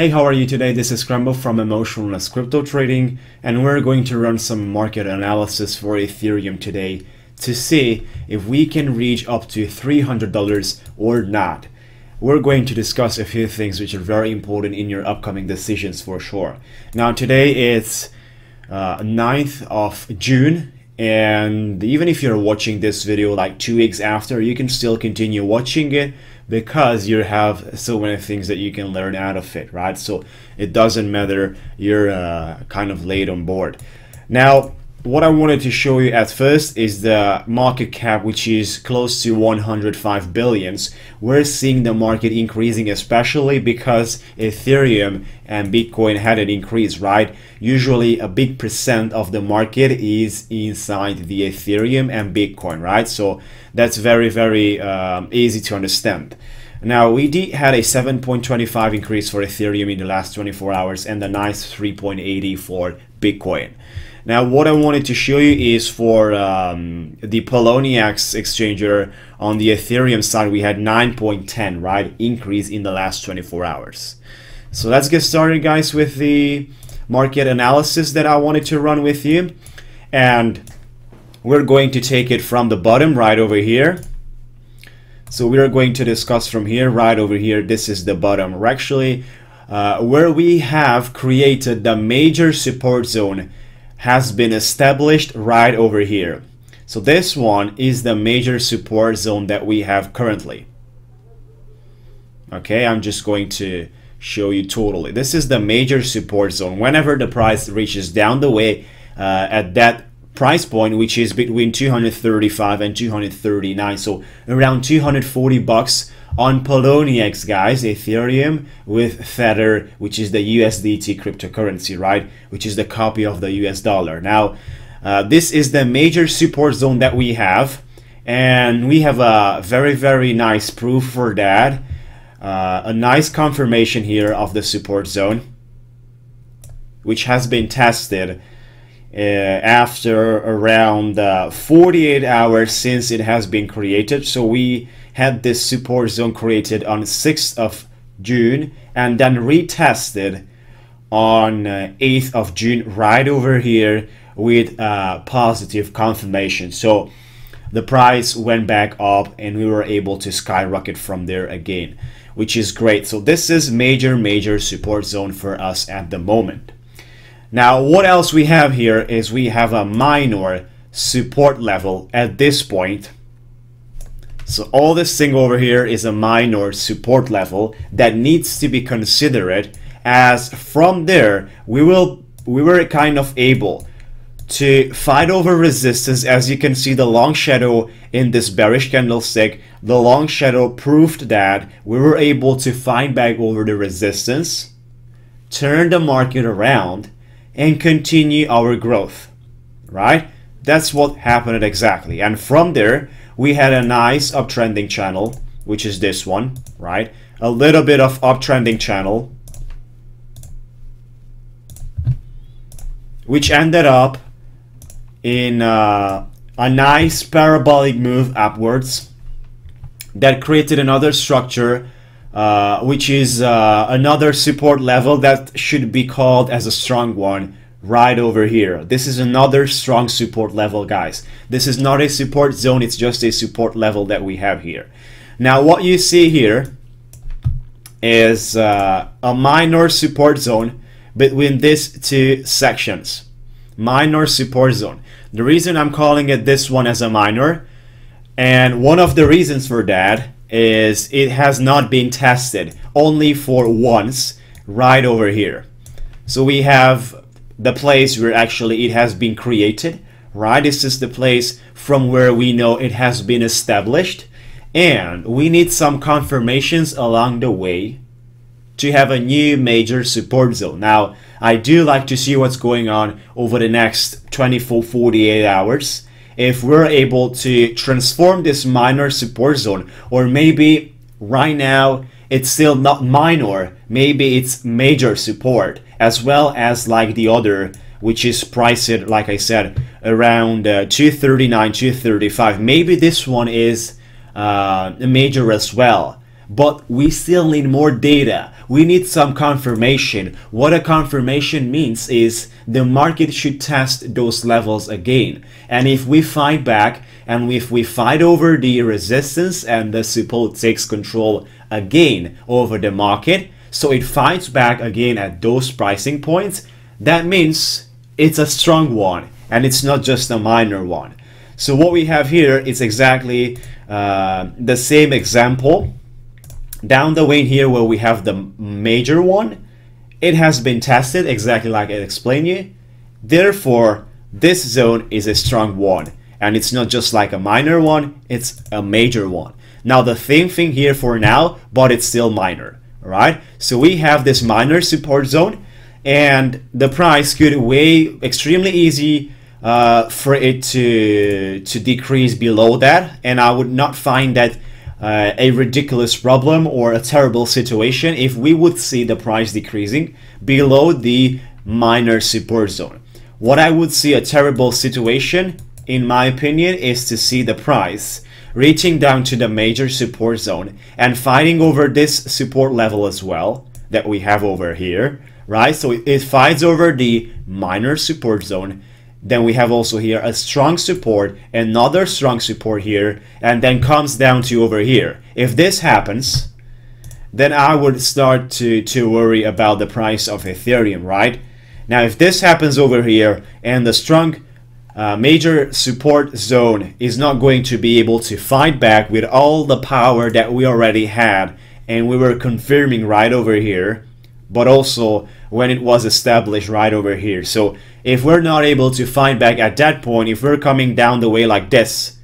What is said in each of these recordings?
Hey, how are you today? This is Scramble from Emotionless Crypto Trading, and we're going to run some market analysis for Ethereum today to see if we can reach up to $300 or not. We're going to discuss a few things which are very important in your upcoming decisions for sure. Now today is 9th of June, and even if you're watching this video like 2 weeks after, you can still continue watching it because you have so many things that you can learn out of it, right? So it doesn't matter, you're kind of late on board. Now, what I wanted to show you at first is the market cap, which is close to 105 billions. We're seeing the market increasing, especially because Ethereum and Bitcoin had an increase, right? Usually a big percent of the market is inside the Ethereum and Bitcoin, right? So that's very easy to understand. Now we had a 7.25 increase for Ethereum in the last 24 hours and a nice 3.80 for Bitcoin. Now what I wanted to show you is for the Poloniex exchanger on the Ethereum side, we had 9.10, right, increase in the last 24 hours. So let's get started, guys, with the market analysis that I wanted to run with you. And we're going to take it from the bottom right over here. So we are going to discuss from here, right over here. This is the bottom. We're actually where we have created the major support zone has been established right over here. So this one is the major support zone that we have currently. Okay, I'm just going to show you totally. This is the major support zone. Whenever the price reaches down the way at that price point, which is between 235 and 239, so around 240 bucks on Poloniex, guys, Ethereum with Tether, which is the USDT cryptocurrency, right, which is the copy of the US dollar. Now this is the major support zone that we have, and we have a very nice proof for that, a nice confirmation here of the support zone, which has been tested after around 48 hours since it has been created. So we had this support zone created on 6th of June and then retested on 8th of June right over here with positive confirmation. So the price went back up and we were able to skyrocket from there again, which is great. So this is major support zone for us at the moment. Now what else we have here is we have a minor support level at this point. So all this thing over here is a minor support level that needs to be considered, as from there we were kind of able to fight over resistance. As you can see, the long shadow in this bearish candlestick, the long shadow proved that we were able to fight back over the resistance, turn the market around, and continue our growth, right? That's what happened exactly. And from there we had a nice uptrending channel, which is this one, right? A little bit of uptrending channel, which ended up in a nice parabolic move upwards that created another structure, which is another support level that should be called as a strong one right over here. This is another strong support level, guys. This is not a support zone, it's just a support level that we have here. Now what you see here is a minor support zone between these two sections. Minor support zone. The reason I'm calling it this one as a minor, and one of the reasons for that, is it has not been tested, only for once right over here. So we have the place where actually it has been created, right? This is the place from where we know it has been established, and we need some confirmations along the way to have a new major support zone. Now I do like to see what's going on over the next 24-48 hours. If we're able to transform this minor support zone, or maybe right now it's still not minor, maybe it's major support, as well as like the other, which is priced, like I said, around 239, 235. Maybe this one is a major as well. but we still need more data. We need some confirmation. What a confirmation means is the market should test those levels again. And if we fight back, and if we fight over the resistance and the support takes control again over the market, so it fights back again at those pricing points, that means it's a strong one and it's not just a minor one. So what we have here is exactly the same example. Down the way here where we have the major one, it has been tested exactly like I explained you. Therefore, this zone is a strong one, and it's not just like a minor one, it's a major one. Now the same thing here for now, but it's still minor. Alright, so we have this minor support zone, and the price could way extremely easy for it to decrease below that, and I would not find that a ridiculous problem or a terrible situation if we would see the price decreasing below the minor support zone. What I would see a terrible situation, in my opinion, is to see the price reaching down to the major support zone and fighting over this support level as well that we have over here, right? So it fights over the minor support zone. Then we have also here a strong support, another strong support here, and then comes down to over here. If this happens, then I would start to worry about the price of Ethereum, right? Now if this happens over here and the strong major support zone is not going to be able to fight back with all the power that we already had, and we were confirming right over here, but also when it was established right over here. So if we're not able to fight back at that point, if we're coming down the way like this,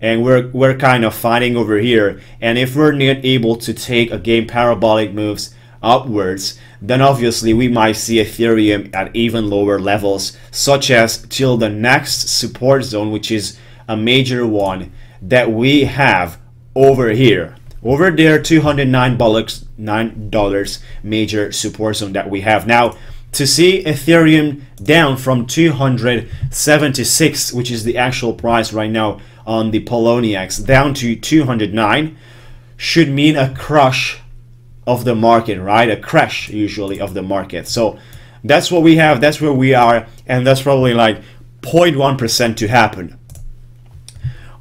and we're kind of fighting over here, and if we're not able to take again parabolic moves upwards, then obviously we might see Ethereum at even lower levels, such as till the next support zone, which is a major one that we have over here. Over there, $209 major support zone that we have. Now, to see Ethereum down from 276, which is the actual price right now on the Poloniex, down to 209, should mean a crush of the market, right? A crash usually of the market. So that's what we have, that's where we are, and that's probably like 0.1% to happen.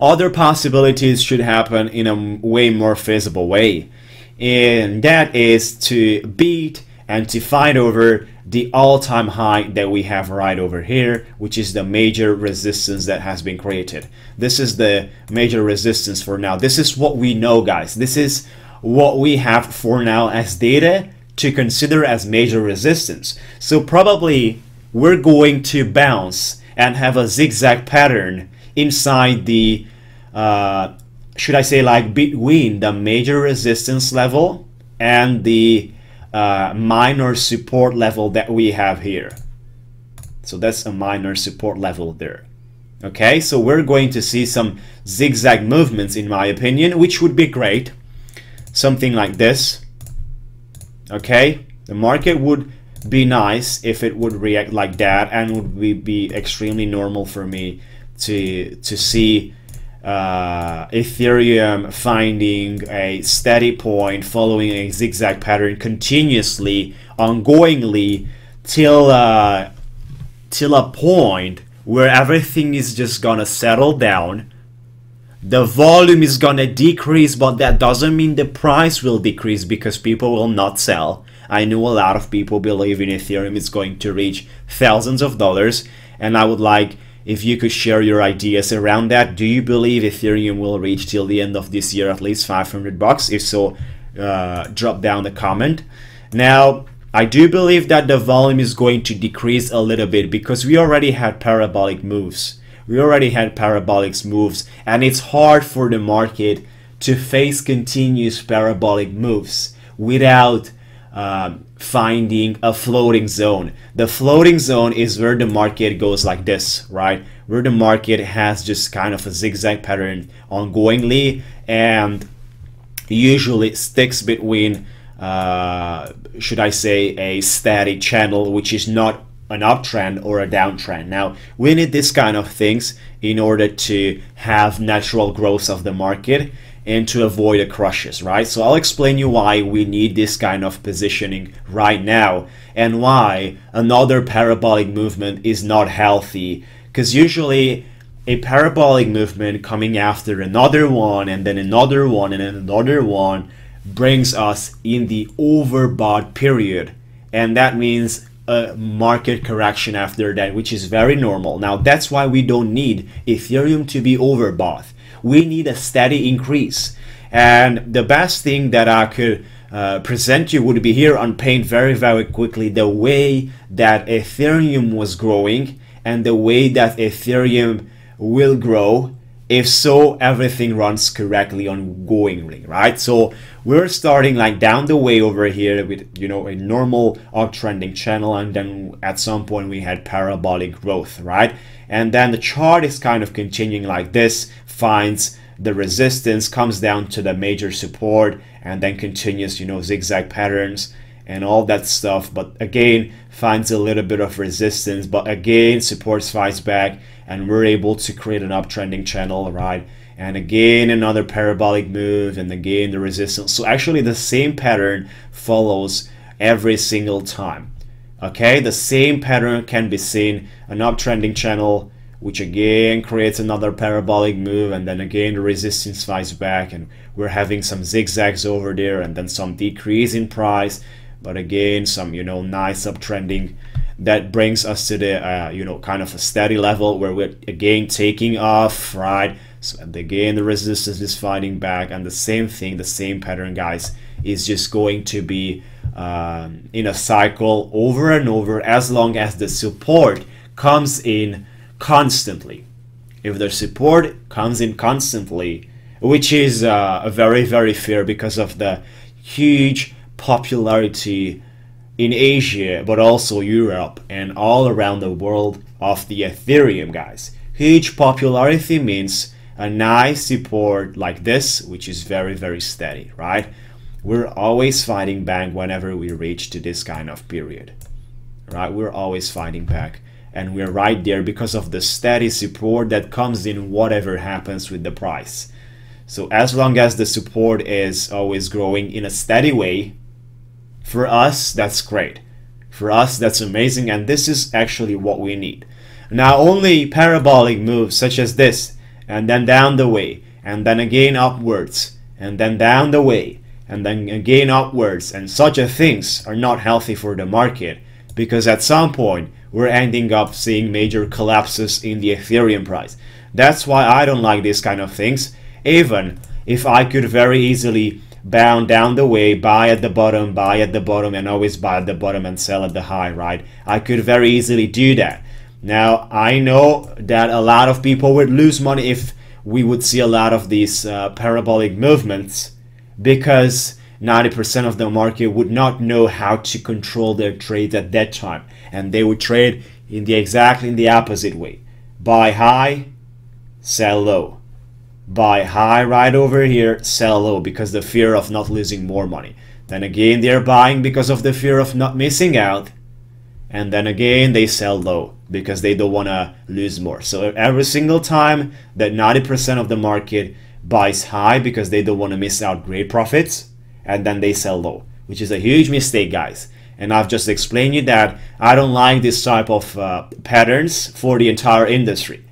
Other possibilities should happen in a way more feasible way, and that is to beat and to fight over the all-time high that we have right over here, which is the major resistance that has been created. This is the major resistance for now. This is what we know, guys. This is what we have for now as data to consider as major resistance. So probably we're going to bounce and have a zigzag pattern inside the should I say like between the major resistance level and the minor support level that we have here. So that's a minor support level there. Okay, so we're going to see some zigzag movements, in my opinion, which would be great. Something like this. Okay, the market would be nice if it would react like that, and would be extremely normal for me to see Ethereum finding a steady point, following a zigzag pattern continuously, ongoingly, till a point where everything is just gonna settle down. The volume is gonna decrease, but that doesn't mean the price will decrease, because people will not sell. I know a lot of people believe in Ethereum is going to reach thousands of dollars, and I would like if you could share your ideas around that. Do you believe Ethereum will reach till the end of this year at least 500 bucks? If so, drop down the comment. Now, I do believe that the volume is going to decrease a little bit, because we already had parabolic moves. We already had parabolic moves, and it's hard for the market to face continuous parabolic moves without finding a floating zone. The floating zone is where the market goes like this, right? Where the market has just kind of a zigzag pattern ongoingly, and usually sticks between, should I say, a static channel, which is not an uptrend or a downtrend. Now, we need this kind of things in order to have natural growth of the market, and to avoid the crushes, right? So I'll explain you why we need this kind of positioning right now and why another parabolic movement is not healthy, because usually a parabolic movement coming after another one and then another one and then another one brings us in the overbought period, and that means a market correction after that, which is very normal. Now that's why we don't need Ethereum to be overbought. We need a steady increase, and the best thing that I could present you would be here on paint very quickly the way that Ethereum was growing and the way that Ethereum will grow if so everything runs correctly ongoingly, right? So we're starting like down the way over here with, you know, a normal uptrending channel, and then at some point we had parabolic growth, right? And then the chart is kind of continuing like this, finds the resistance, comes down to the major support, and then continues, you know, zigzag patterns and all that stuff, but again finds a little bit of resistance, but again supports, fights back, and we're able to create an uptrending channel, right? And again another parabolic move, and again the resistance. So actually the same pattern follows every single time. Okay, the same pattern can be seen, an uptrending channel which again creates another parabolic move, and then again the resistance fights back, and we're having some zigzags over there, and then some decrease in price, but again some, you know, nice uptrending that brings us to the you know, kind of a steady level where we're again taking off, right? So again the resistance is fighting back, and the same thing, the same pattern, guys, is just going to be in a cycle over and over as long as the support comes in constantly. If the support comes in constantly, which is very fair because of the huge popularity in Asia but also Europe and all around the world of the Ethereum, guys. Huge popularity means a nice support like this, which is very steady, right? We're always fighting back whenever we reach to this kind of period, right? We're always fighting back, and we're right there because of the steady support that comes in whatever happens with the price. So as long as the support is always growing in a steady way, for us that's great, for us that's amazing, and this is actually what we need. Now only parabolic moves such as this, and then down the way, and then again upwards, and then down the way, and then again upwards, and such a things are not healthy for the market, because at some point we're ending up seeing major collapses in the Ethereum price. That's why I don't like these kind of things. Even if I could very easily bound down the way, buy at the bottom, and always buy at the bottom and sell at the high, right? I could very easily do that. Now I know that a lot of people would lose money if we would see a lot of these parabolic movements, because 90% of the market would not know how to control their trades at that time, and they would trade in the opposite way. Buy high, sell low. Buy high right over here, sell low, because the fear of not losing more money. Then again they're buying because of the fear of not missing out, and then again they sell low because they don't want to lose more. So every single time that 90% of the market buys high because they don't want to miss out great profits, and then they sell low, which is a huge mistake, guys. And I've just explained you that I don't like this type of patterns for the entire industry.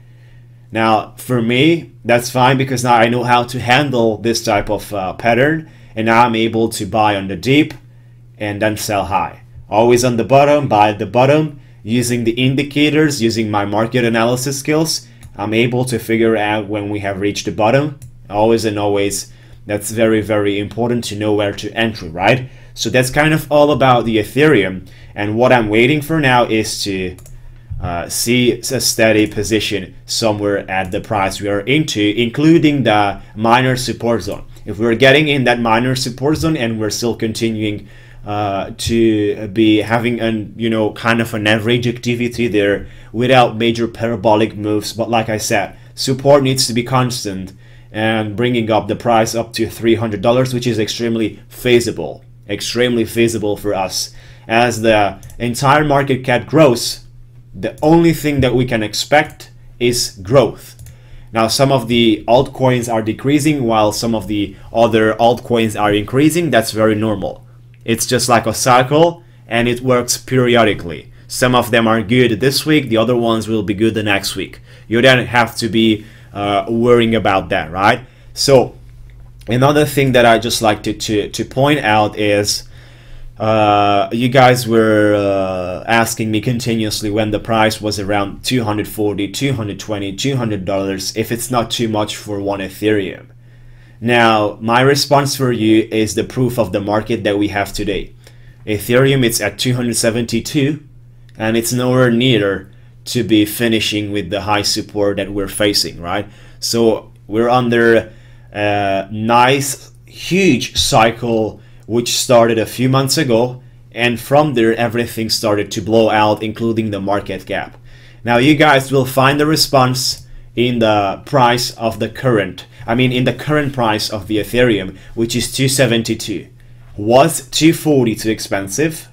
Now for me that's fine, because now I know how to handle this type of pattern, and now I'm able to buy on the deep and then sell high. Always on the bottom, buy at the bottom, using the indicators, using my market analysis skills. I'm able to figure out when we have reached the bottom, always and always. That's very important to know where to enter, right? So that's kind of all about the Ethereum, and what I'm waiting for now is to see a steady position somewhere at the price we are into, including the minor support zone. If we're getting in that minor support zone and we're still continuing to be having an, you know, kind of an average activity there without major parabolic moves, but like I said, support needs to be constant and bringing up the price up to $300, which is extremely feasible for us. As the entire market cap grows, the only thing that we can expect is growth. Now some of the altcoins are decreasing while some of the other altcoins are increasing. That's very normal. It's just like a cycle, and it works periodically. Some of them are good this week, the other ones will be good the next week. You don't have to be worrying about that, right? So another thing that I just like to point out is you guys were asking me continuously when the price was around $240, $220, $200 if it's not too much for one Ethereum. Now my response for you is the proof of the market that we have today. Ethereum, it's at 272, and it's nowhere near to be finishing with the high support that we're facing, right? So we're under a nice huge cycle which started a few months ago, and from there everything started to blow out, including the market cap. Now you guys will find the response in the price of the current, in the current price of the Ethereum, which is 272. Was 240 too expensive?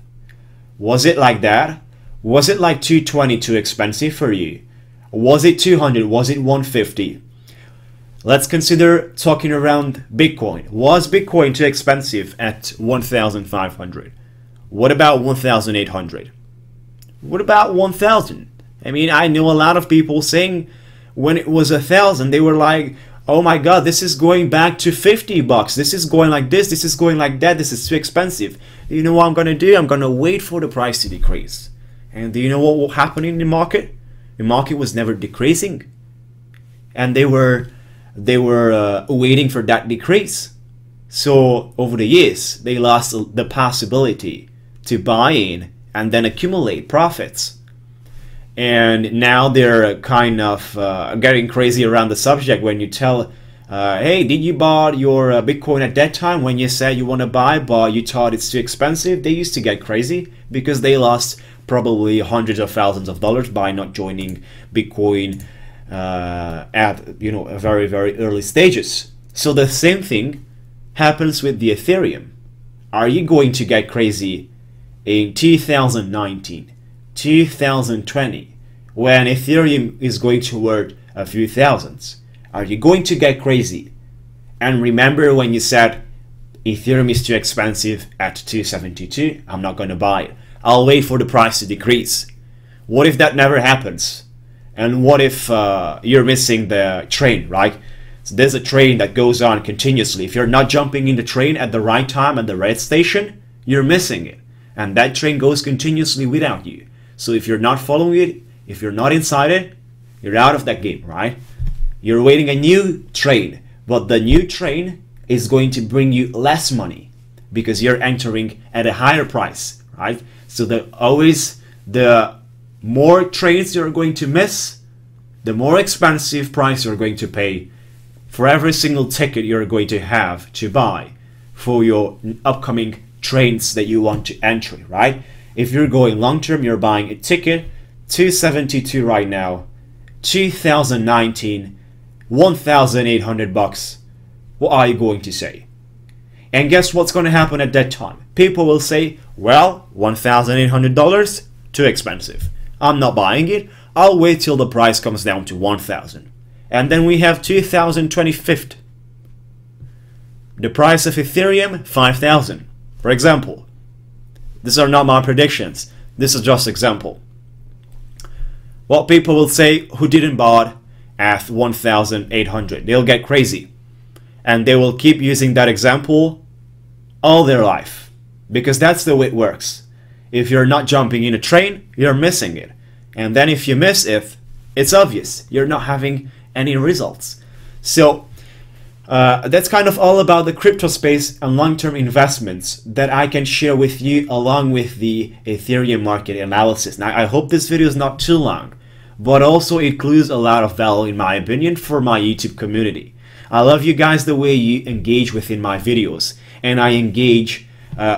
Was it like that? Was it like 220 too expensive for you? Was it 200? Was it 150? Let's consider talking around Bitcoin. Was Bitcoin too expensive at 1,500? What about 1,800? What about 1,000? I know a lot of people saying when it was 1,000, they were like, oh my god, this is going back to 50 bucks. This is going like this is going like that. This is too expensive. You know what I'm going to do? I'm going to wait for the price to decrease. And do you know what will happen in the market? The market was never decreasing. And they were waiting for that decrease. So over the years, they lost the possibility to buy in and then accumulate profits. And now they're kind of getting crazy around the subject when you tell, hey, did you buy your Bitcoin at that time when you said you want to buy, but you thought it's too expensive? They used to get crazy because they lost probably hundreds of thousands of dollars by not joining Bitcoin at a very, very early stages. So the same thing happens with the Ethereum. Are you going to get crazy in 2019? 2020, when Ethereum is going toward a few thousands? Are you going to get crazy? And remember when you said Ethereum is too expensive at 272, I'm not going to buy it. I'll wait for the price to decrease. What if that never happens? And what if you're missing the train, right? So there's a train that goes on continuously. If you're not jumping in the train at the right time at the right station, you're missing it. And that train goes continuously without you. So if you're not following it, if you're not inside it, you're out of that game, right? You're waiting a new train, but the new train is going to bring you less money because you're entering at a higher price, right? So the more trains you're going to miss, the more expensive price you're going to pay for every single ticket you're going to have to buy for your upcoming trains that you want to enter, right? If you're going long term, you're buying a ticket, 272 right now, 2019, 1,800 bucks. What are you going to say? And guess what's going to happen at that time? People will say, well, $1,800, too expensive. I'm not buying it. I'll wait till the price comes down to 1,000. And then we have 2025. The price of Ethereum, 5,000. For example. These are not my predictions. This is just example. What people will say who didn't buy at 1,800. They'll get crazy. And they will keep using that example all their life. Because that's the way it works. If you're not jumping in a train, you're missing it. And then if you miss it, it's obvious. You're not having any results. So that's kind of all about the crypto space and long-term investments that I can share with you along with the Ethereum market analysis. Now, I hope this video is not too long, but also includes a lot of value in my opinion for my YouTube community. I love you guys the way you engage within my videos, and I engage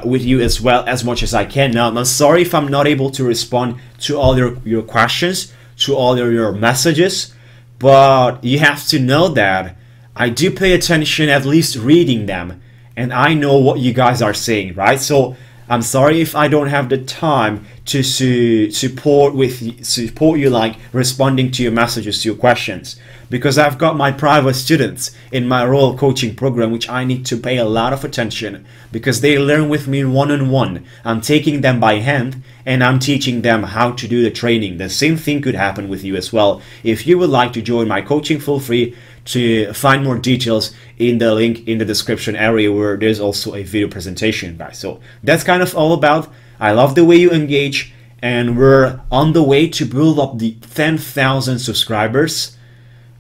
with you as well as much as I can. Now, I'm sorry if I'm not able to respond to all your questions, to all your messages, but you have to know that I do pay attention, at least reading them, and I know what you guys are saying, right? So I'm sorry if I don't have the time to support you, like responding to your messages, to your questions, because I've got my private students in my Royal Coaching program, which I need to pay a lot of attention because they learn with me one-on-one. I'm taking them by hand and I'm teaching them how to do the training. The same thing could happen with you as well. If you would like to join my coaching, feel free to find more details in the link in the description area, where there's also a video presentation, guys. So that's kind of all about. I love the way you engage, and we're on the way to build up the 10,000 subscribers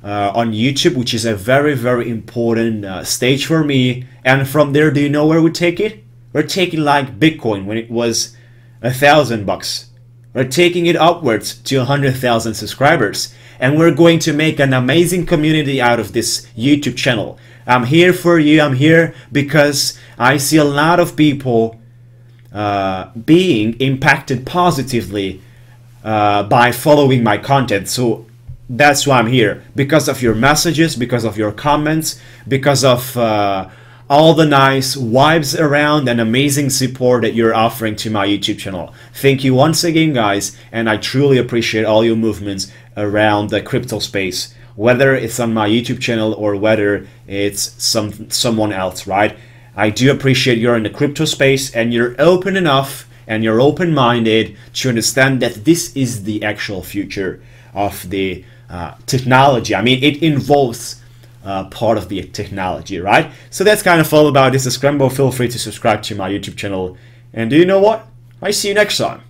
on YouTube, which is a very, very important stage for me. And from there, do you know where we take it? We're taking like Bitcoin when it was $1,000. We're taking it upwards to 100,000 subscribers. And we're going to make an amazing community out of this YouTube channel. I'm here for you. I'm here because I see a lot of people being impacted positively by following my content. So that's why I'm here, because of your messages, because of your comments, because of all the nice vibes around and amazing support that you're offering to my YouTube channel. Thank you once again, guys, and I truly appreciate all your movements around the crypto space, whether it's on my YouTube channel or whether it's someone else, right? I do appreciate you're in the crypto space and you're open enough and you're open-minded to understand that this is the actual future of the technology. I mean, it involves part of the technology, right? So that's kind of all about this. Is Scramble. Feel free to subscribe to my YouTube channel. And do you know what? I see you next time.